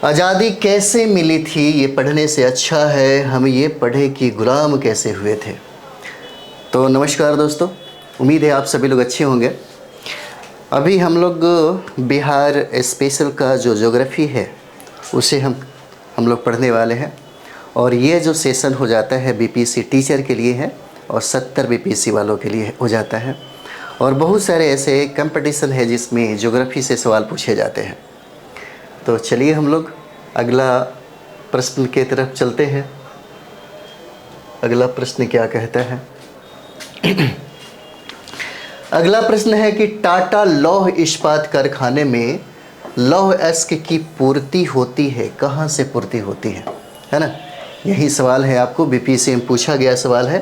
आज़ादी कैसे मिली थी ये पढ़ने से अच्छा है हम ये पढ़े कि गुलाम कैसे हुए थे। तो नमस्कार दोस्तों, उम्मीद है आप सभी लोग अच्छे होंगे। अभी हम लोग बिहार स्पेशल का जो ज्योग्राफी है उसे हम लोग पढ़ने वाले हैं और ये जो सेशन हो जाता है बीपीएससी टीचर के लिए है और 70 बीपीएससी वालों के लिए हो जाता है और बहुत सारे ऐसे कंपटीशन है जिसमें ज्योग्राफी से सवाल पूछे जाते हैं। तो चलिए हम लोग अगला प्रश्न की तरफ चलते हैं। अगला प्रश्न क्या कहता है? अगला प्रश्न है कि टाटा लौह इस्पात कारखाने में लौह अयस्क की पूर्ति होती है, कहाँ से पूर्ति होती है ना? यही सवाल है, आपको बीपीएससी में पूछा गया सवाल है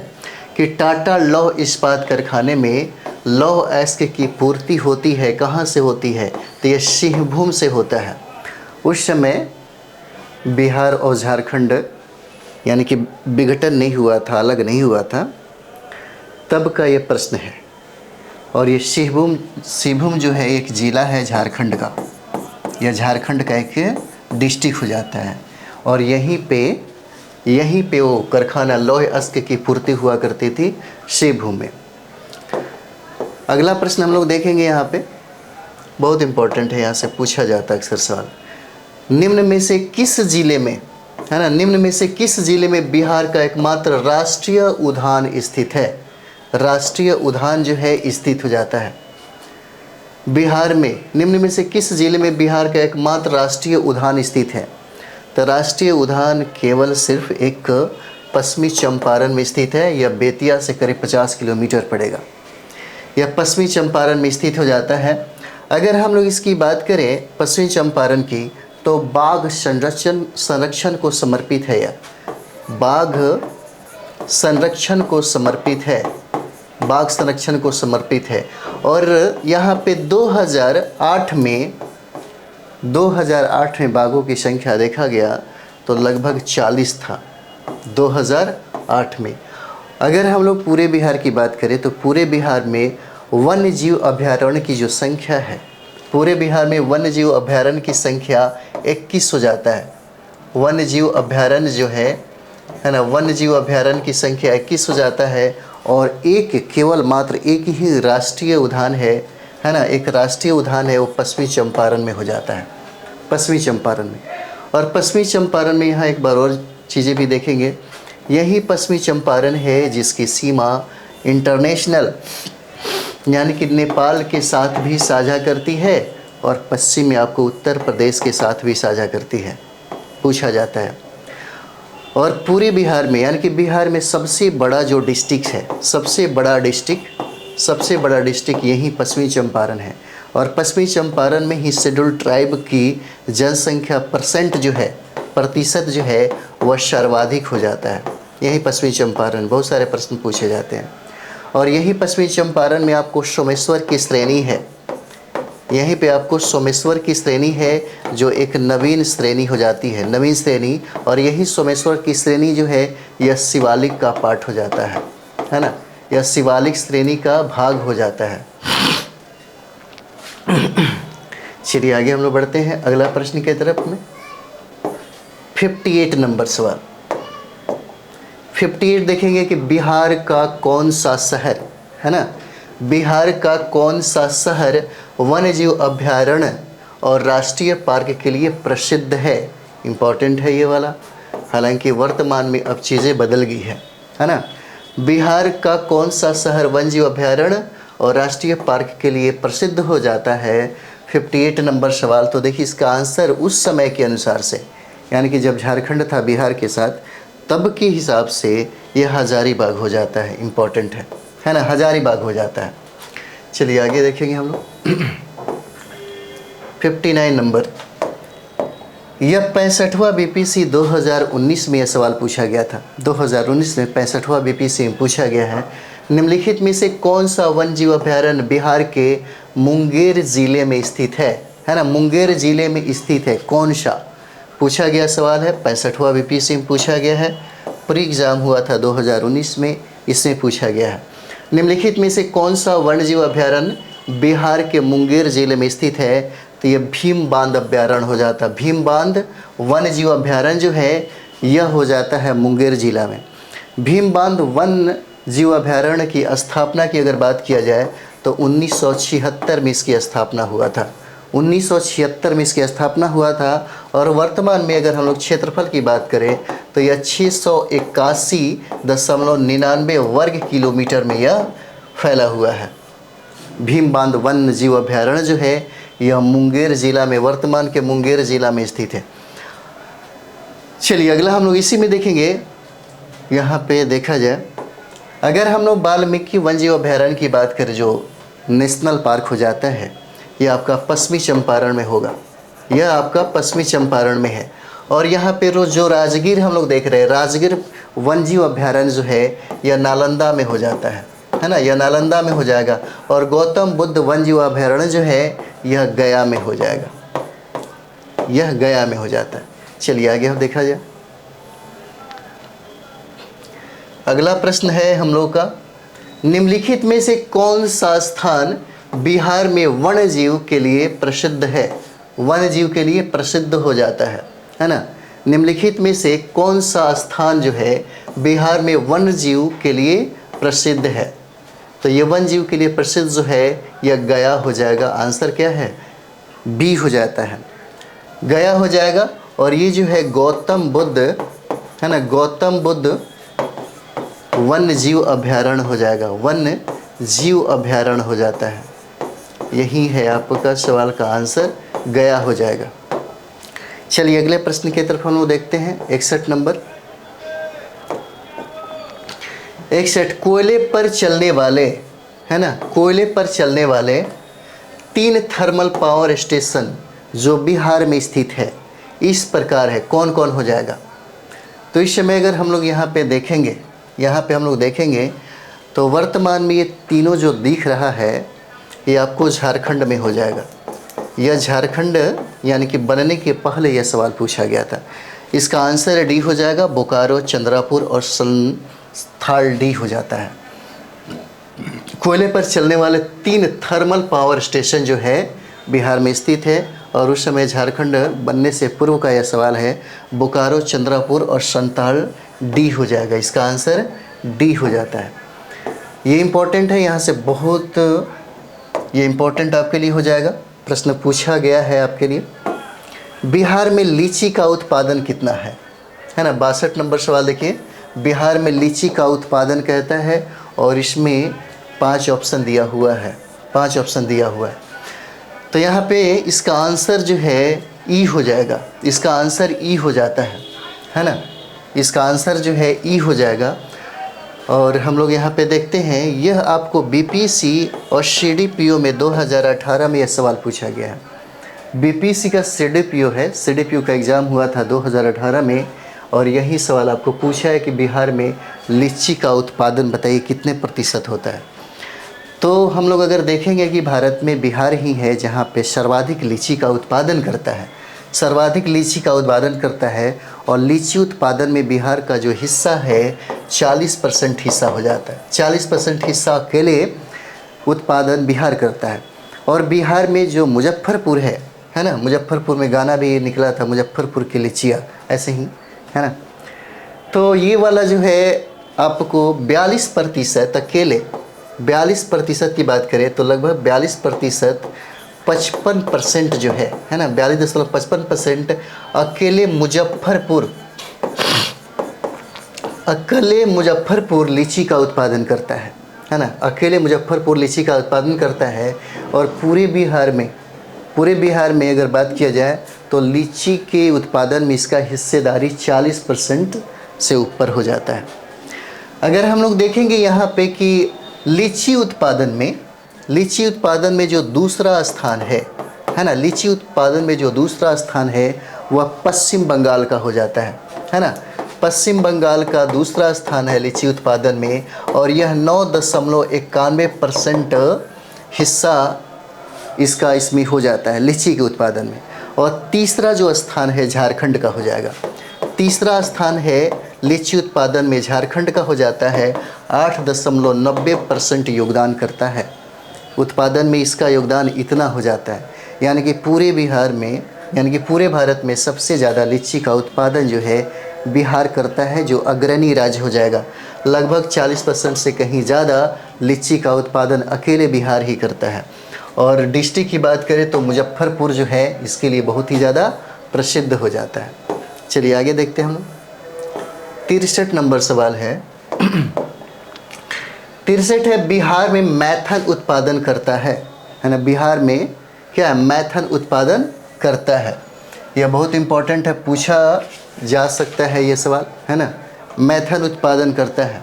कि टाटा लौह इस्पात कारखाने में लौह अयस्क की पूर्ति होती है, कहाँ से होती है? तो यह सिंहभूम से होता है। उस समय बिहार और झारखंड यानी कि विघटन नहीं हुआ था, अलग नहीं हुआ था, तब का ये प्रश्न है। और ये सिंहभूम जो है एक ज़िला है झारखंड का, यह झारखंड का एक डिस्ट्रिक्ट हो जाता है और यहीं पे वो कारखाना लौह अयस्क की पूर्ति हुआ करती थी सिंहभूम में। अगला प्रश्न हम लोग देखेंगे, यहाँ पे बहुत इम्पोर्टेंट है, यहाँ से पूछा जाता है अक्सर सवाल। निम्न में से किस जिले में, है ना, निम्न में से किस जिले में बिहार का एकमात्र राष्ट्रीय उद्यान स्थित है? राष्ट्रीय उद्यान जो है स्थित हो जाता है बिहार में। निम्न में से किस जिले में बिहार का एकमात्र राष्ट्रीय उद्यान स्थित है? तो राष्ट्रीय उद्यान केवल सिर्फ एक पश्चिमी चंपारण में स्थित है। यह बेतिया से करीब 50 किलोमीटर पड़ेगा। यह पश्चिमी चंपारण में स्थित हो जाता है। अगर हम लोग इसकी बात करें पश्चिमी चंपारण की, तो बाघ संरक्षण को समर्पित है। यह बाघ संरक्षण को समर्पित है, बाघ संरक्षण को समर्पित है। और यहाँ पे 2008 में बाघों की संख्या देखा गया तो लगभग 40 था 2008 में। अगर हम लोग पूरे बिहार की बात करें तो पूरे बिहार में वन्य जीव अभयारण्य की जो संख्या है, पूरे बिहार में वन्य जीव अभयारण्य की संख्या 21 हो जाता है। वन्य जीव अभयारण्य जो है ना, वन्य जीव अभयारण्य की संख्या 21 हो जाता है। और केवल मात्र एक ही राष्ट्रीय उद्यान है ना, एक राष्ट्रीय उद्यान है, वो पश्चिमी चंपारण में हो जाता है, पश्चिमी चंपारण में। और पश्चिमी चंपारण में यहाँ एक बार और चीज़ें भी देखेंगे। यही पश्चिमी चंपारण है जिसकी सीमा इंटरनेशनल यानी कि नेपाल के साथ भी साझा करती है और पश्चिम में आपको उत्तर प्रदेश के साथ भी साझा करती है, पूछा जाता है। और पूरे बिहार में यानी कि बिहार में सबसे बड़ा जो डिस्ट्रिक्ट है, सबसे बड़ा डिस्ट्रिक्ट यही पश्चिमी चंपारण है। और पश्चिमी चंपारण में ही शेड्यूल ट्राइब की जनसंख्या प्रतिशत जो है वह सर्वाधिक हो जाता है, यही पश्चिमी चंपारण। बहुत सारे प्रश्न पूछे जाते हैं। और यही पश्चिमी चंपारण में आपको सोमेश्वर की श्रेणी है, यहीं पे आपको सोमेश्वर की श्रेणी है जो एक नवीन श्रेणी हो जाती है, नवीन श्रेणी। और यही सोमेश्वर की श्रेणी जो है यह शिवालिक का पार्ट हो जाता है ना, यह शिवालिक श्रेणी का भाग हो जाता है। चलिए आगे हम लोग बढ़ते हैं अगला प्रश्न की तरफ में। 58 नंबर सवाल। 58 देखेंगे कि बिहार का कौन सा शहर, है ना, बिहार का कौन सा शहर वन्य जीव अभयारण्य और राष्ट्रीय पार्क के लिए प्रसिद्ध है? इम्पॉर्टेंट है ये वाला, हालांकि वर्तमान में अब चीज़ें बदल गई है ना। बिहार का कौन सा शहर वन्य जीव अभयारण्य और राष्ट्रीय पार्क के लिए प्रसिद्ध हो जाता है? 58 नंबर सवाल। तो देखिए इसका आंसर उस समय के अनुसार से, यानी कि जब झारखंड था बिहार के साथ, तब के हिसाब से यह हजारीबाग हो जाता है। इम्पॉर्टेंट है ना, हजारीबाग हो जाता है। चलिए आगे देखेंगे हम लोग। 59 नंबर। यह 65वां बीपीएससी 2019 में यह सवाल पूछा गया था। 2019 में 65वां बीपीएससी में पूछा गया है, निम्नलिखित में से कौन सा वन्य जीव अभयारण्य बिहार के मुंगेर जिले में स्थित है ना, मुंगेर जिले में स्थित है, कौन सा? पूछा गया सवाल है, 65वां बीपीएससी में पूछा गया है, प्री एग्ज़ाम हुआ था 2019 में, इसमें पूछा गया है। निम्नलिखित में से कौन सा वन्यजीव अभयारण्य बिहार के मुंगेर जिले में स्थित है? तो ये भीम बांध अभ्यारण्य हो जाता है। भीम बांध वन्य जीव अभ्यारण्य जो है यह हो जाता है मुंगेर जिला में। भीम बांध वन्य जीव अभ्यारण्य की स्थापना की अगर बात किया जाए तो 1976 में इसकी स्थापना हुआ था। 1976 में इसकी स्थापना हुआ था और वर्तमान में अगर हम लोग क्षेत्रफल की बात करें तो यह 681.99 वर्ग किलोमीटर में यह फैला हुआ है। भीम बांध वन्य जीव अभ्यारण्य जो है यह मुंगेर जिला में, वर्तमान के मुंगेर जिला में स्थित है। चलिए अगला हम लोग इसी में देखेंगे। यहाँ पे देखा जाए, अगर हम लोग वाल्मीकि वन्य जीव अभ्यारण्य की बात करें जो नेशनल पार्क हो जाता है, यह आपका पश्चिमी चंपारण में होगा। यह आपका पश्चिमी चंपारण में है। और यहाँ पे जो राजगीर हम लोग देख रहे हैं, राजगीर वन्य जीव अभ्यारण्य जो है यह नालंदा में हो जाता है ना, यह नालंदा में हो जाएगा। और गौतम बुद्ध वन्य जीव अभ्यारण्य जो है यह गया में हो जाएगा, यह गया में हो जाता है। चलिए आगे हम देखा जाए। अगला प्रश्न है हम लोग का, निम्नलिखित में से कौन सा स्थान बिहार में वन्य जीव के लिए प्रसिद्ध है? वन्य जीव के लिए प्रसिद्ध हो जाता है ना। निम्नलिखित में से कौन सा स्थान जो है बिहार में वन्य जीव के लिए प्रसिद्ध है? तो ये वन्य जीव के लिए प्रसिद्ध जो है यह गया हो जाएगा। आंसर क्या है? बी हो जाता है, गया हो जाएगा। और ये जो है गौतम बुद्ध है ना, गौतम बुद्ध वन्य जीव अभ्यारण्य हो जाएगा, वन्य जीव अभ्यारण्य हो जाता है। यही है आपका सवाल का आंसर, गया हो जाएगा। चलिए अगले प्रश्न की तरफ हम लोग देखते हैं। 61 नंबर। 61, कोयले पर चलने वाले है ना, कोयले पर चलने वाले 3 थर्मल पावर स्टेशन जो बिहार में स्थित है इस प्रकार है, कौन कौन हो जाएगा? तो इस समय अगर हम लोग यहाँ पे देखेंगे, यहाँ पे हम लोग देखेंगे तो वर्तमान में ये तीनों जो दिख रहा है ये आपको झारखंड में हो जाएगा। यह झारखंड यानी कि बनने के पहले यह सवाल पूछा गया था। इसका आंसर डी हो जाएगा, बोकारो, चंद्रापुर और संथाल डी हो जाता है। कोयले पर चलने वाले 3 थर्मल पावर स्टेशन जो है बिहार में स्थित है और उस समय झारखंड बनने से पूर्व का यह सवाल है। बोकारो, चंद्रापुर और संथाल डी हो जाएगा। इसका आंसर डी हो जाता है। ये इम्पोर्टेंट है, यहाँ से बहुत ये इम्पोर्टेंट आपके लिए हो जाएगा। प्रश्न पूछा गया है आपके लिए, बिहार में लीची का उत्पादन कितना है ना। 62 नंबर सवाल देखिए, बिहार में लीची का उत्पादन कहता है और इसमें 5 ऑप्शन दिया हुआ है, 5 ऑप्शन दिया हुआ है। तो यहाँ पे इसका आंसर जो है ई हो जाएगा। इसका आंसर ई हो जाता है ना, इसका आंसर जो है ई हो जाएगा। और हम लोग यहाँ पे देखते हैं, यह आपको बीपीसी और सीडीपीओ में 2018 में यह सवाल पूछा गया है। बीपीसी का सीडीपीओ है, सीडीपीओ का एग्ज़ाम हुआ था 2018 में और यही सवाल आपको पूछा है कि बिहार में लीची का उत्पादन बताइए कितने प्रतिशत होता है। तो हम लोग अगर देखेंगे कि भारत में बिहार ही है जहाँ पे सर्वाधिक लीची का उत्पादन करता है, सर्वाधिक लीची का उत्पादन करता है। और लीची उत्पादन में बिहार का जो हिस्सा है 40% हिस्सा हो जाता है। 40% हिस्सा अकेले उत्पादन बिहार करता है। और बिहार में जो मुजफ्फरपुर है ना, मुजफ्फरपुर में गाना भी निकला था, मुजफ्फरपुर की लीचियाँ, ऐसे ही है ना। तो ये वाला जो है आपको 42% अकेले, 42% की बात करें तो लगभग 42%, 55% जो है ना, 42.55% अकेले मुजफ्फरपुर लीची का उत्पादन करता है ना। अकेले मुजफ्फरपुर लीची का उत्पादन करता है। और पूरे बिहार में अगर बात किया जाए तो लीची के उत्पादन में इसका हिस्सेदारी 40% से ऊपर हो जाता है। अगर हम लोग देखेंगे यहाँ पे कि लीची उत्पादन में जो दूसरा स्थान है ना, लीची उत्पादन में जो दूसरा स्थान है वह पश्चिम बंगाल का हो जाता है ना। पश्चिम बंगाल का दूसरा स्थान है लीची उत्पादन में और यह 9.91% हिस्सा इसका इसमें हो जाता है लीची के उत्पादन में। और तीसरा जो स्थान है झारखंड का हो जाएगा। तीसरा स्थान है लीची उत्पादन में झारखंड का हो जाता है, 8.90% योगदान करता है उत्पादन में। इसका योगदान इतना हो जाता है। यानी कि पूरे बिहार में, यानी कि पूरे भारत में सबसे ज़्यादा लीची का उत्पादन जो है बिहार करता है, जो अग्रणी राज्य हो जाएगा। लगभग 40% से कहीं ज़्यादा लीची का उत्पादन अकेले बिहार ही करता है। और डिस्ट्रिक्ट की बात करें तो मुजफ्फरपुर जो है इसके लिए बहुत ही ज़्यादा प्रसिद्ध हो जाता है। चलिए आगे देखते हैं हम। 63 नंबर सवाल है। 63 है, बिहार में मैथन उत्पादन करता है ना। बिहार में क्या मैथन उत्पादन करता है, यह बहुत इंपॉर्टेंट है, पूछा जा सकता है ये सवाल, है ना। मैथन उत्पादन करता है,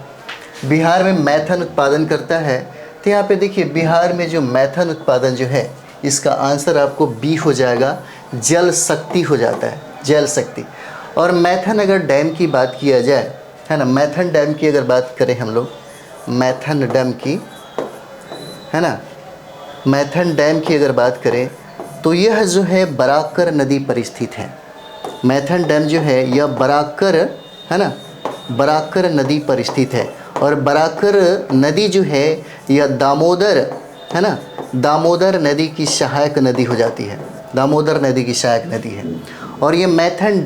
बिहार में मैथन उत्पादन करता है। तो यहाँ पे देखिए बिहार में जो मैथन उत्पादन जो है इसका आंसर आपको बी हो जाएगा, जल शक्ति हो जाता है, जल शक्ति। और मैथन अगर डैम की बात किया जाए, है ना, मैथन डैम की अगर बात करें हम लोग, मैथन डैम की, है ना, मैथन डैम की अगर बात करें तो यह जो है बराकर नदी पर स्थित है। मैथन डैम जो है यह बराकर, है ना, बराकर नदी पर स्थित है। और बराकर नदी जो है यह दामोदर, है ना, दामोदर नदी की सहायक नदी हो जाती है, दामोदर नदी की सहायक नदी है। और ये मैथन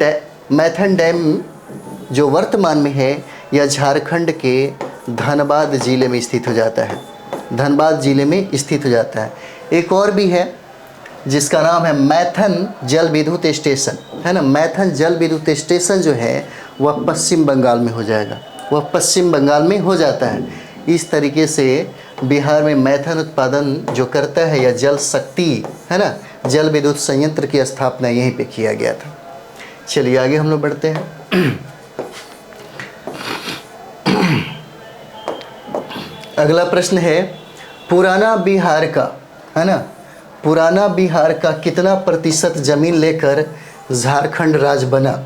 डैम जो वर्तमान में है यह झारखंड के धनबाद ज़िले में स्थित हो जाता है, धनबाद ज़िले में स्थित हो जाता है। एक और भी है जिसका नाम है मैथन जल विद्युत स्टेशन, है ना। मैथन जल विद्युत स्टेशन जो है वह पश्चिम बंगाल में हो जाएगा, वह पश्चिम बंगाल में हो जाता है। इस तरीके से बिहार में मैथन उत्पादन जो करता है या जल शक्ति, है ना, जल विद्युत संयंत्र की स्थापना यहीं पे किया गया था। चलिए आगे हम लोग बढ़ते हैं। अगला प्रश्न है, पुराना बिहार का, है ना, पुराना बिहार का कितना प्रतिशत जमीन लेकर झारखंड राज्य बना?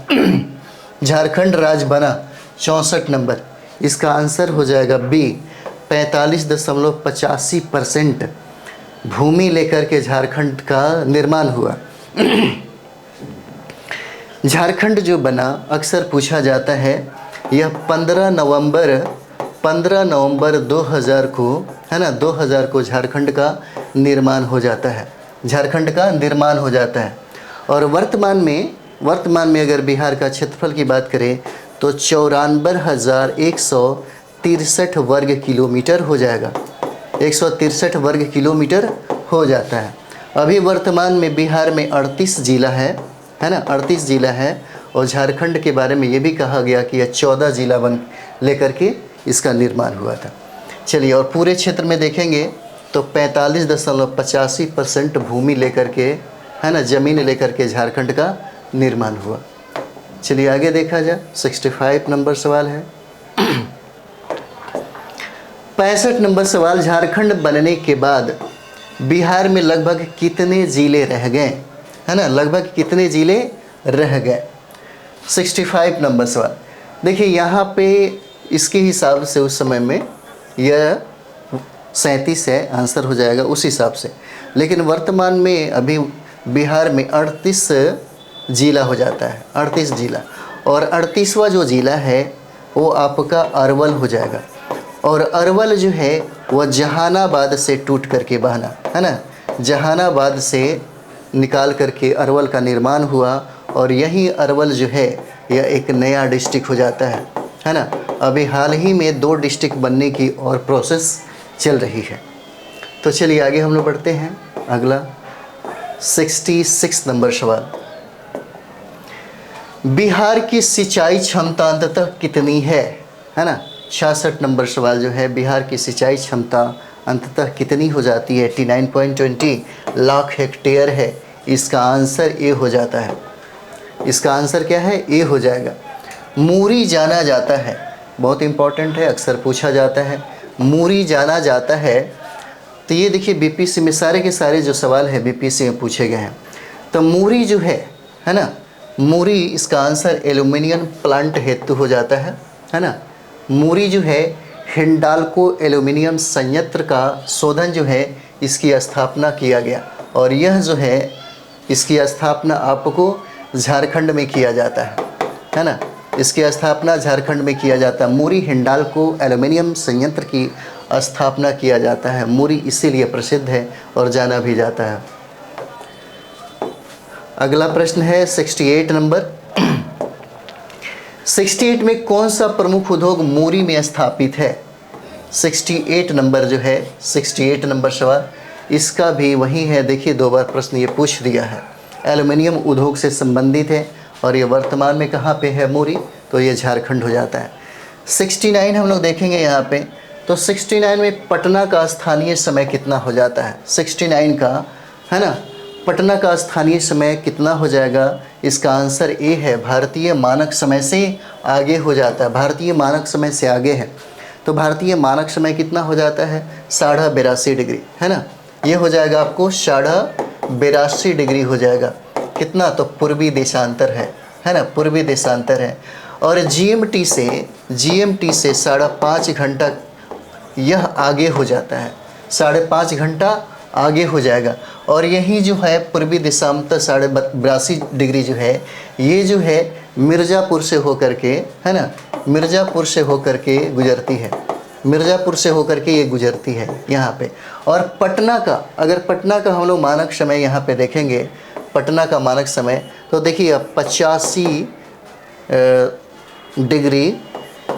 झारखंड राज्य बना 64 नंबर। इसका आंसर हो जाएगा बी, 45.85% भूमि लेकर के झारखंड का निर्माण हुआ। झारखंड जो बना अक्सर पूछा जाता है, यह 15 नवंबर 2000 को, है ना, 2000 को झारखंड का निर्माण हो जाता है, झारखंड का निर्माण हो जाता है। और वर्तमान में अगर बिहार का क्षेत्रफल की बात करें तो 94,163 वर्ग किलोमीटर हो जाएगा, 163 वर्ग किलोमीटर हो जाता है। अभी वर्तमान में बिहार में 38 जिला है ना, 38 जिला है। और झारखंड के बारे में ये भी कहा गया कि यह 14 जिला बन लेकर के इसका निर्माण हुआ था। चलिए, और पूरे क्षेत्र में देखेंगे तो 45.85% भूमि लेकर के, है ना, ज़मीन लेकर के झारखंड का निर्माण हुआ। चलिए आगे देखा जाए। 65 नंबर सवाल है। 65 नंबर सवाल, झारखंड बनने के बाद बिहार में लगभग कितने ज़िले रह गए? है ना, लगभग कितने ज़िले रह गए? 65 नंबर सवाल। देखिए यहाँ पे इसके हिसाब से उस समय में यह 37 है, आंसर हो जाएगा उस हिसाब से। लेकिन वर्तमान में अभी बिहार में 38 जिला हो जाता है, 38 जिला। और 38वां जो ज़िला है वो आपका अरवल हो जाएगा। और अरवल जो है वह जहानाबाद से टूट करके बहना, है ना, जहानाबाद से निकाल करके अरवल का निर्माण हुआ। और यही अरवल जो है यह एक नया डिस्ट्रिक्ट हो जाता है ना। अभी हाल ही में 2 डिस्ट्रिक्ट बनने की और प्रोसेस चल रही है। तो चलिए आगे हम लोग बढ़ते हैं। अगला 66 नंबर सवाल, बिहार की सिंचाई क्षमता अंततः कितनी है ना। 66 नंबर सवाल जो है, बिहार की सिंचाई क्षमता अंततः कितनी हो जाती है? 89.20 लाख हेक्टेयर है। इसका आंसर ए हो जाता है। इसका आंसर क्या है? ए हो जाएगा। मूरी जाना जाता है, बहुत इंपॉर्टेंट है, अक्सर पूछा जाता है, मूरी जाना जाता है। तो ये देखिए बीपीएससी में सारे के सारे जो सवाल है बीपीएससी में पूछे गए हैं। तो मूरी जो है ना, मूरी, इसका आंसर एल्यूमिनियम प्लांट हेतु हो जाता है ना। मूरी जो है हिंडाल्को एल्यूमिनियम संयंत्र का शोधन जो है इसकी स्थापना किया गया। और यह जो है इसकी स्थापना आपको झारखंड में किया जाता है ना। इसकी स्थापना झारखंड में किया जाता है। मूरी हिंडाल्को एल्यूमिनियम संयंत्र की स्थापना किया जाता है। मूरी इसीलिए प्रसिद्ध है और जाना भी जाता है। अगला प्रश्न है 68 नंबर। 68 में कौन सा प्रमुख उद्योग मूरी में स्थापित है? 68 नंबर जो है, 68 नंबर सवाल इसका भी वही है। देखिए 2 बार प्रश्न ये पूछ दिया है। एल्युमिनियम उद्योग से संबंधित है और ये वर्तमान में कहाँ पे है मूरी? तो ये झारखंड हो जाता है। 69 हम लोग देखेंगे यहाँ पे, तो 69 में पटना का स्थानीय समय कितना हो जाता है? 69 का है ना, पटना का स्थानीय समय कितना हो जाएगा? इसका आंसर ए है, भारतीय मानक समय से आगे हो जाता है। भारतीय मानक समय से आगे है, तो भारतीय मानक समय कितना हो जाता है? 82.5 डिग्री, है ना। ये हो जाएगा आपको 82.5 डिग्री हो जाएगा। कितना? तो पूर्वी देशांतर है ना, पूर्वी देशांतर है। और जीएमटी से 5.5 घंटा यह आगे हो जाता है, 5.5 घंटा आगे हो जाएगा। और यही जो है पूर्वी देशांतर 82.5 डिग्री जो है, ये जो है मिर्ज़ापुर से होकर के, है ना, मिर्ज़ापुर से होकर के गुजरती है, मिर्ज़ापुर से होकर के ये गुजरती है यहाँ पे। और पटना का, अगर पटना का हम लोग मानक समय यहाँ पे देखेंगे, पटना का मानक समय तो देखिए अब 85 डिग्री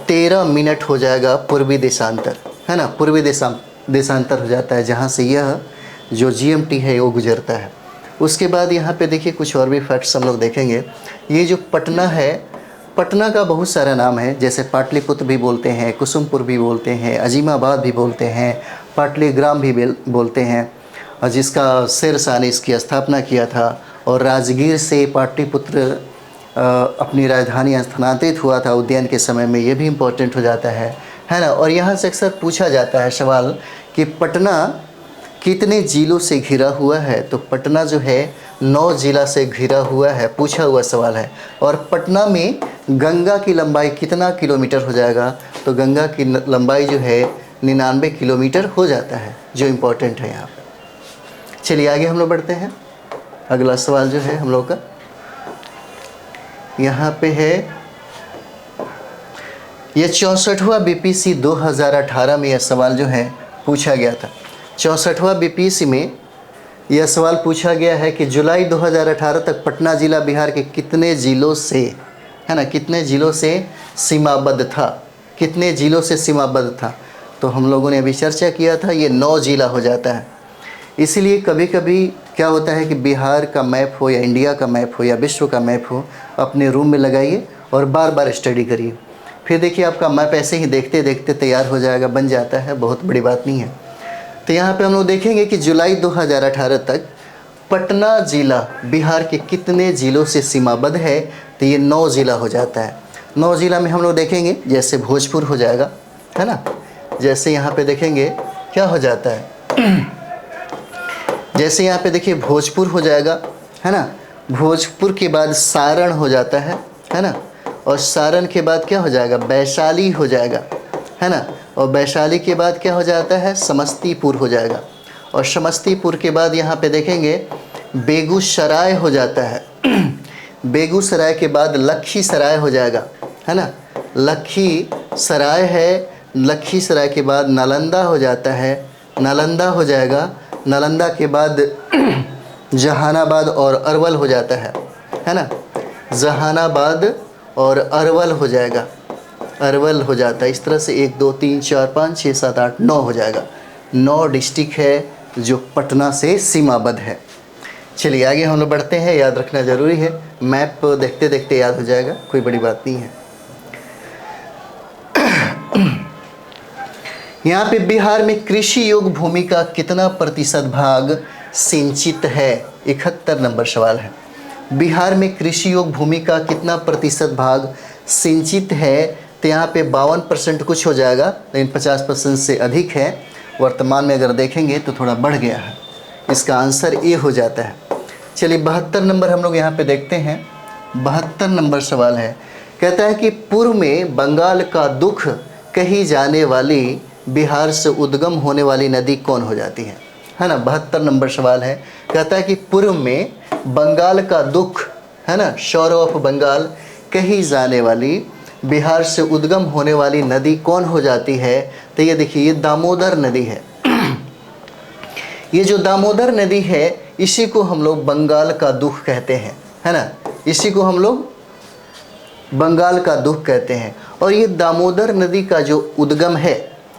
13 मिनट हो जाएगा पूर्वी देशांतर, है ना, पूर्वी देशांतर हो जाता है जहाँ से यह जो जीएमटी है वो गुजरता है। उसके बाद यहाँ पे देखिए कुछ और भी फैक्ट्स हम लोग देखेंगे। ये जो पटना है, पटना का बहुत सारा नाम है, जैसे पाटलिपुत्र भी बोलते हैं, कुसुमपुर भी बोलते हैं, अजीमाबाद भी बोलते हैं, पाटलीग्राम भी बोलते हैं, और जिसका शेरशाह ने इसकी स्थापना किया था। और राजगीर से पाटलिपुत्र अपनी राजधानी स्थानांतरित हुआ था उद्यान के समय में, ये भी इम्पोर्टेंट हो जाता है ना। और यहाँ से अक्सर पूछा जाता है सवाल कि पटना कितने जिलों से घिरा हुआ है? तो पटना जो है 9 जिला से घिरा हुआ है, पूछा हुआ सवाल है। और पटना में गंगा की लंबाई कितना किलोमीटर हो जाएगा? तो गंगा की लंबाई जो है 99 किलोमीटर हो जाता है, जो इम्पोर्टेंट है यहाँ पे। चलिए आगे हम लोग बढ़ते हैं। अगला सवाल जो है हम लोग का यहाँ पे है, यह 64वां बीपीसी 2018 में यह सवाल जो है पूछा गया था। 64वां बीपीसी में यह सवाल पूछा गया है कि जुलाई 2018 तक पटना ज़िला बिहार के कितने ज़िलों से, है ना, कितने ज़िलों से सीमाबद्ध था? कितने ज़िलों से सीमाबद्ध था? तो हम लोगों ने अभी चर्चा किया था, ये 9 ज़िला हो जाता है। इसीलिए कभी कभी क्या होता है कि बिहार का मैप हो या इंडिया का मैप हो या विश्व का मैप हो, अपने रूम में लगाइए और बार बार स्टडी करिए, फिर देखिए आपका मैप ऐसे ही देखते देखते तैयार हो जाएगा, बन जाता है, बहुत बड़ी बात नहीं है। तो यहाँ पे हम लोग देखेंगे कि जुलाई 2018 तक पटना ज़िला बिहार के कितने ज़िलों से सीमाबद्ध है? तो ये 9 ज़िला हो जाता है। 9 ज़िला में हम लोग देखेंगे, जैसे भोजपुर हो जाएगा, है ना, जैसे यहाँ पे देखेंगे क्या हो जाता है, जैसे यहाँ पे देखिए भोजपुर हो जाएगा, है ना, भोजपुर के बाद सारण हो जाता है ना, और सारण के बाद क्या हो जाएगा? वैशाली हो जाएगा, है ना, और वैशाली के बाद क्या हो जाता है? समस्तीपुर हो जाएगा, और समस्तीपुर के बाद यहाँ पे देखेंगे बेगूसराय हो जाता है, बेगूसराय के बाद लखीसराय हो जाएगा, है ना, लखीसराय है, लखीसराय के बाद नालंदा हो जाता है, नालंदा हो जाएगा, नालंदा के बाद जहानाबाद और अरवल हो जाता है ना, जहानाबाद और अरवल हो जाएगा, अरवल हो जाता है। इस तरह से 1 2 3 4 5 6 7 8 9 हो जाएगा। 9 डिस्ट्रिक्ट है जो पटना से सीमाबद्ध है। चलिए आगे हम लोग बढ़ते हैं, याद रखना ज़रूरी है, मैप देखते देखते याद हो जाएगा, कोई बड़ी बात नहीं है। यहाँ पे बिहार में कृषि योग्य भूमि का कितना प्रतिशत भाग सिंचित है? 71 नंबर सवाल है। बिहार में कृषि योग्य भूमि का कितना प्रतिशत भाग सिंचित है? तो यहाँ पे 52% कुछ हो जाएगा, लेकिन 50% से अधिक है। वर्तमान में अगर देखेंगे तो थोड़ा बढ़ गया है, इसका आंसर ए हो जाता है। चलिए 72 नंबर हम लोग यहाँ पे देखते हैं। 72 नंबर सवाल है, कहता है कि पूर्व में बंगाल का दुख कही जाने वाली बिहार से उद्गम होने वाली नदी कौन हो जाती है ना। 72 नंबर सवाल है, कहता है कि पूर्व में बंगाल का दुख, है ना, शोर ऑफ बंगाल कही जाने वाली बिहार से उद्गम होने वाली नदी कौन हो जाती है? तो ये देखिए, ये दामोदर नदी है। ये जो दामोदर नदी है इसी को हम लोग बंगाल का दुख कहते हैं, है ना, इसी को हम लोग बंगाल का दुख कहते हैं। और ये दामोदर नदी का जो उद्गम है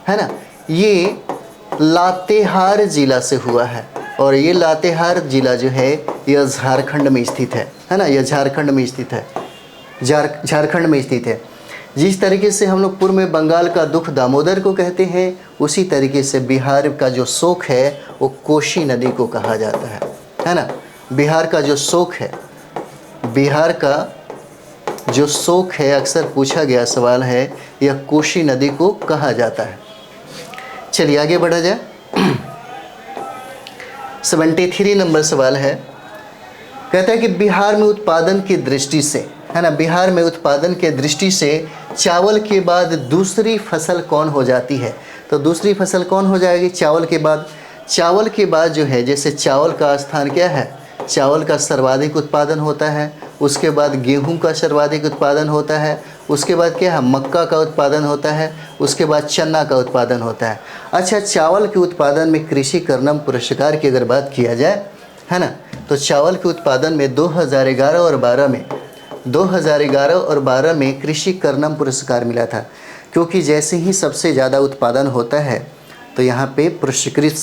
ना, ये लातेहार जिला से हुआ है। और ये लातेहार जिला जो है यह झारखंड में स्थित है ना, यह झारखंड में स्थित है, झारखंड में स्थित है। जिस तरीके से हम लोग पूर्व में बंगाल का दुख दामोदर को कहते हैं, उसी तरीके से बिहार का जो शोक है वो कोसी नदी को कहा जाता है ना। बिहार का जो शोक है, बिहार का जो शोक है, अक्सर पूछा गया सवाल है, यह कोसी नदी को कहा जाता है। चलिए आगे बढ़ा जाए। 73 नंबर सवाल है, कहता है कि बिहार में उत्पादन की दृष्टि से, है ना, बिहार में उत्पादन के दृष्टि से चावल के बाद दूसरी फसल कौन हो जाती है। तो दूसरी फसल कौन हो जाएगी चावल के बाद? चावल के बाद जो है, जैसे चावल का स्थान क्या है, चावल का सर्वाधिक उत्पादन होता है, उसके बाद गेहूं का सर्वाधिक उत्पादन होता है, उसके बाद क्या है, मक्का का उत्पादन होता है, उसके बाद चना का उत्पादन होता है। अच्छा, चावल के उत्पादन में कृषि कर्णम पुरस्कार की अगर बात किया जाए, है ना, तो चावल के उत्पादन में 2011 और 12 में 2011 और 12 में कृषि कर्णम पुरस्कार मिला था, क्योंकि जैसे ही सबसे ज़्यादा उत्पादन होता है तो यहाँ पे पुरस्कृत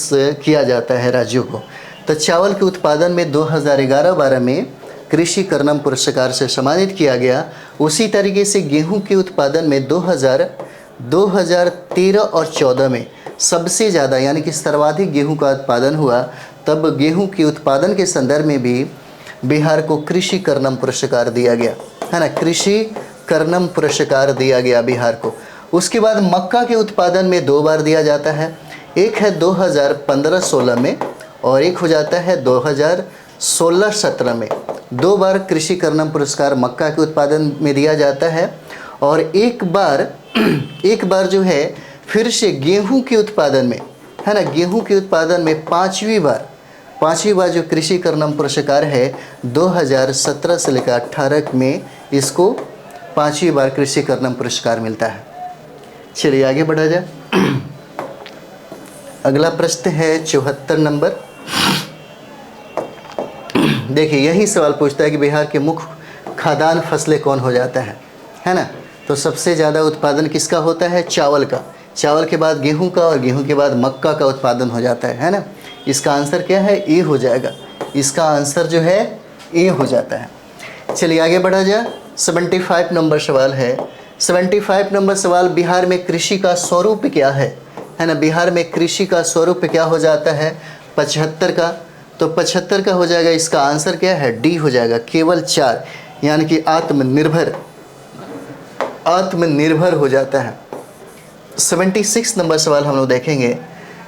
किया जाता है राज्यों को। तो चावल के उत्पादन में 2011-12 में कृषि कर्णम पुरस्कार से सम्मानित किया गया। उसी तरीके से गेहूं के उत्पादन में 2013 और 14 में सबसे ज़्यादा यानी कि सर्वाधिक गेहूं का उत्पादन हुआ, तब गेहूं के उत्पादन के संदर्भ में भी बिहार को कृषि कर्णम पुरस्कार दिया गया, है ना, कृषि कर्णम पुरस्कार दिया गया बिहार को। उसके बाद मक्का के उत्पादन में 2 बार दिया जाता है, एक है 2015-16 में और एक हो जाता है 2016-17 में। 2 बार कृषि कर्णम पुरस्कार मक्का के उत्पादन में दिया जाता है। और एक बार जो है फिर से गेहूं के उत्पादन में, है ना, गेहूं के उत्पादन में पांचवी बार जो कृषि कर्णम पुरस्कार है 2017 से लेकर 18 में इसको 5वीं बार कृषि कर्णम पुरस्कार मिलता है। चलिए आगे बढ़ा जाए। अगला प्रश्न है 74 नंबर। देखिए, यही सवाल पूछता है कि बिहार के मुख्य खाद्यान्न फसलें कौन हो जाता है ना। तो सबसे ज़्यादा उत्पादन किसका होता है? चावल का। चावल के बाद गेहूं का और गेहूं के बाद मक्का का उत्पादन हो जाता है ना। इसका आंसर क्या है? ए हो जाएगा। इसका आंसर जो है ए हो जाता है। चलिए आगे बढ़ा जाए। 75 नंबर सवाल है। 75 नंबर सवाल, बिहार में कृषि का स्वरूप क्या है ना। बिहार में कृषि का स्वरूप क्या हो जाता है? 75 का। तो 75 का हो जाएगा। इसका आंसर क्या है? डी हो जाएगा, केवल 4, यानी कि आत्मनिर्भर हो जाता है। 76 नंबर सवाल हम लोग देखेंगे।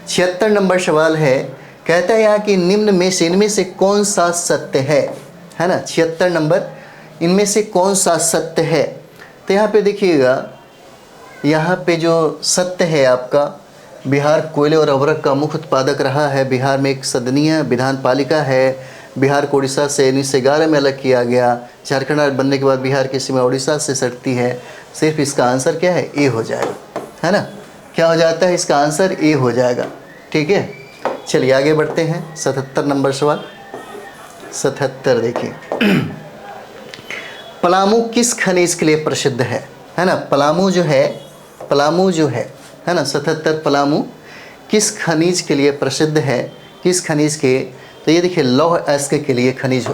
76 नंबर सवाल है, कहता है यहाँ कि निम्न में से इनमें से कौन सा सत्य है ना। 76 नंबर, इनमें से कौन सा सत्य है? तो यहाँ पे देखिएगा, यहाँ पे जो सत्य है आपका, बिहार कोयले और अवरक का मुख्य उत्पादक रहा है। बिहार में एक सदनीय विधान पालिका है। बिहार को उड़ीसा से 1911 में अलग किया गया। झारखंड राज्य बनने के बाद बिहार की सीमा उड़ीसा से सटती है। सिर्फ इसका आंसर क्या है? ए हो जाएगा, है ना। क्या हो जाता है? इसका आंसर ए हो जाएगा। ठीक है, चलिए आगे बढ़ते हैं। 77 नंबर सवाल। 77 देखिए, पलामू किस खनिज के लिए प्रसिद्ध है ना। पलामू जो है ना, 77 पलामू किस खनिज के लिए प्रसिद्ध है? किस खनिज के? तो ये देखिए, लौह अयस्क के लिए खनिज,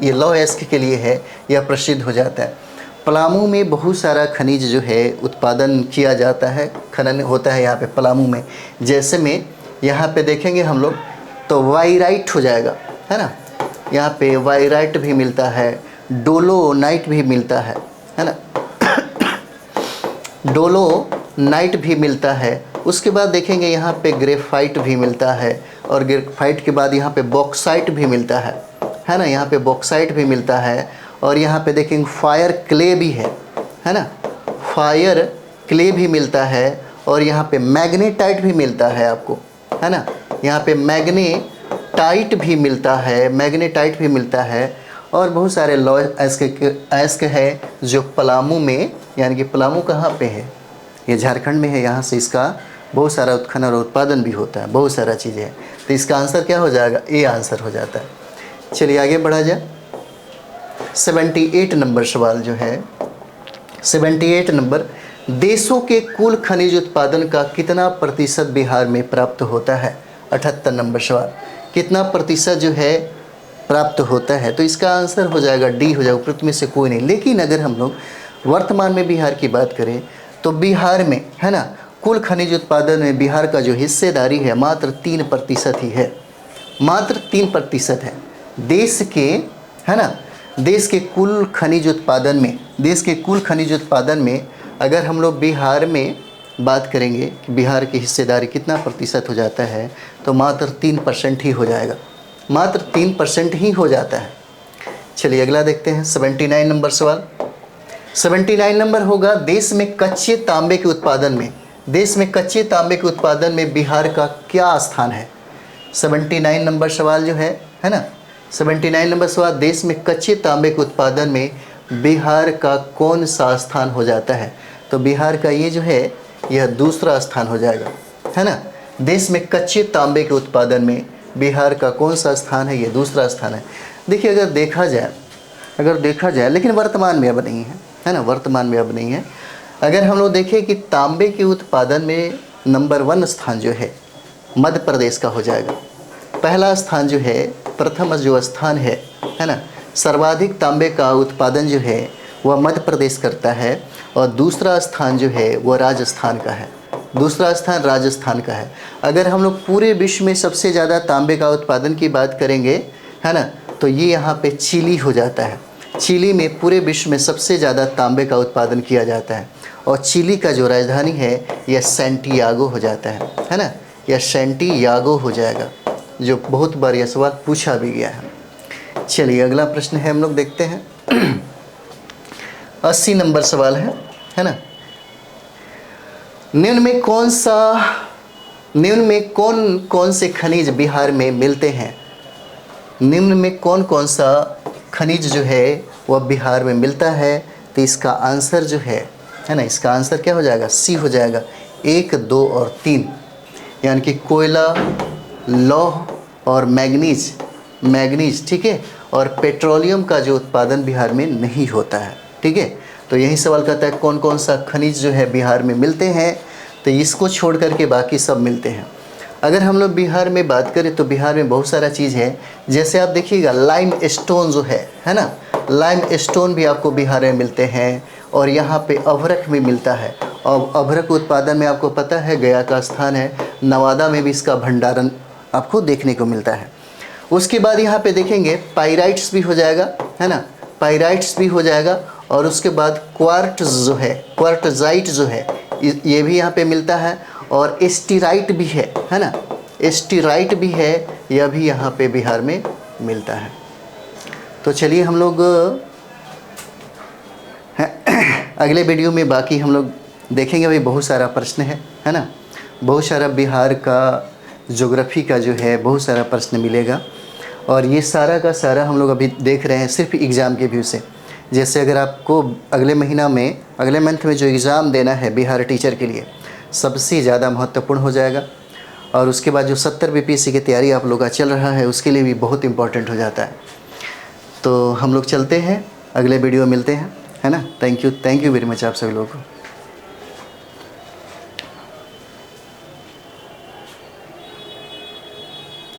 ये लौह अयस्क के लिए है, यह प्रसिद्ध हो जाता है। पलामू में बहुत सारा खनिज जो है उत्पादन किया जाता है, खनन होता है यहाँ पे पलामू में। जैसे में यहाँ पे देखेंगे हम लोग तो वाइराइट हो जाएगा, है ना। यहाँ पे वाइराइट भी मिलता है, डोलोनाइट भी मिलता है ना, डोलोनाइट भी मिलता है। उसके बाद देखेंगे यहाँ पे ग्रेफाइट भी मिलता है, और ग्रेफाइट के बाद यहाँ पे बॉक्साइट भी मिलता है ना। यहाँ पे बॉक्साइट भी मिलता है। और यहाँ पे देखेंगे फायर क्ले भी है ना, फायर क्ले भी मिलता है। और यहाँ पे मैग्नेटाइट भी मिलता है आपको, है ना। यहाँ पे मैग्नेटाइट भी मिलता है, और बहुत सारे लौह अयस्क है जो पलामू में, यानी कि पलामू कहाँ पे है? ये झारखंड में है। यहाँ से इसका बहुत सारा उत्खनन और उत्पादन भी होता है, बहुत सारा चीज़ें हैं। तो इसका आंसर क्या हो जाएगा, ए आंसर हो जाता है। चलिए आगे बढ़ा जाए। 78 नंबर सवाल जो है, 78 नंबर, देशों के कुल खनिज उत्पादन का कितना प्रतिशत बिहार में प्राप्त होता है। 78 नंबर सवाल, कितना प्रतिशत जो है प्राप्त होता है, तो इसका आंसर हो जाएगा डी हो जाएगा, उपरोक्त में से कोई नहीं। लेकिन अगर हम लोग वर्तमान में बिहार की बात करें तो बिहार में है ना, कुल खनिज उत्पादन में बिहार का जो हिस्सेदारी है मात्र 3% ही है, मात्र 3% है। देश के है ना, देश के कुल खनिज उत्पादन में, देश के कुल खनिज उत्पादन में अगर हम लोग बिहार में बात करेंगे कि बिहार की हिस्सेदारी कितना प्रतिशत हो जाता है, तो मात्र 3% ही हो जाएगा, मात्र 3% ही हो जाता है। चलिए अगला देखते हैं 79 नंबर सवाल। 79 नंबर होगा, देश में कच्चे तांबे के उत्पादन में, देश में कच्चे तांबे के उत्पादन में बिहार का क्या स्थान है। 79 नंबर सवाल जो है ना, 79 नंबर सवाल, देश में कच्चे तांबे के उत्पादन में बिहार का कौन सा स्थान हो जाता है, तो बिहार का ये जो है यह दूसरा स्थान हो जाएगा, है ना। देश में कच्चे तांबे के उत्पादन में बिहार का कौन सा स्थान है, ये दूसरा स्थान है। देखिए अगर देखा जाए लेकिन वर्तमान में अब नहीं है ना, वर्तमान में अब नहीं है। अगर हम लोग देखें कि तांबे के उत्पादन में नंबर 1 स्थान जो है मध्य प्रदेश का हो जाएगा। पहला स्थान जो है, प्रथम जो स्थान है ना, सर्वाधिक तांबे का उत्पादन जो है वह मध्य प्रदेश करता है, और दूसरा स्थान जो है वह राजस्थान का है, दूसरा स्थान राजस्थान का है। अगर हम लोग पूरे विश्व में सबसे ज़्यादा तांबे का उत्पादन की बात करेंगे है ना, तो ये यहाँ पे चिली हो जाता है। चिली में पूरे विश्व में सबसे ज़्यादा तांबे का उत्पादन किया जाता है, और चिली का जो राजधानी है यह सैंटियागो हो जाता है ना, यह सैंटियागो हो जाएगा, जो बहुत बार यह सवाल पूछा भी गया है। चलिए अगला प्रश्न है, हम लोग देखते हैं 80 नंबर सवाल है ना। निम्न में कौन कौन से खनिज बिहार में मिलते हैं, निम्न में कौन कौन सा खनिज जो है वह बिहार में मिलता है, तो इसका आंसर जो है ना, इसका आंसर क्या हो जाएगा, सी हो जाएगा। 1, 2 और 3, यानी कि कोयला, लौह और मैग्नीज, ठीक है, और पेट्रोलियम का जो उत्पादन बिहार में नहीं होता है, ठीक है। तो यही सवाल कहता है कौन कौन सा खनिज जो है बिहार में मिलते हैं, तो इसको छोड़ करके बाकी सब मिलते हैं। अगर हम लोग बिहार में बात करें तो बिहार में बहुत सारा चीज़ है, जैसे आप देखिएगा लाइम स्टोन जो है ना, लाइम स्टोन भी आपको बिहार में मिलते हैं, और यहाँ पे अभ्रक भी मिलता है। और अभ्रक उत्पादन में आपको पता है गया का स्थान है, नवादा में भी इसका भंडारण आपको देखने को मिलता है। उसके बाद यहाँ पे देखेंगे पाइराइट्स भी हो जाएगा, है ना, पाइराइट्स भी हो जाएगा। और उसके बाद क्वार्ट्ज जो है, क्वार्टजाइट जो है, ये भी यहाँ पे मिलता है, और एस्टीराइट भी है ना, एस्टीराइट भी है, यह भी यहाँ पे बिहार में मिलता है। तो चलिए हम लोग अगले वीडियो में बाकी हम लोग देखेंगे। भाई बहुत सारा प्रश्न है ना, बहुत सारा बिहार का ज्योग्राफी का जो है बहुत सारा प्रश्न मिलेगा, और ये सारा का सारा हम लोग अभी देख रहे हैं सिर्फ एग्ज़ाम के व्यू से। जैसे अगर आपको अगले मंथ में जो एग्ज़ाम देना है बिहार टीचर के लिए, सबसे ज़्यादा महत्वपूर्ण हो जाएगा। और उसके बाद जो 70 बीपीएससी की तैयारी आप लोग का चल रहा है उसके लिए भी बहुत इंपॉर्टेंट हो जाता है। तो हम लोग चलते हैं, अगले वीडियो मिलते हैं, है ना। थैंक यू वेरी मच आप सभी लोगों को।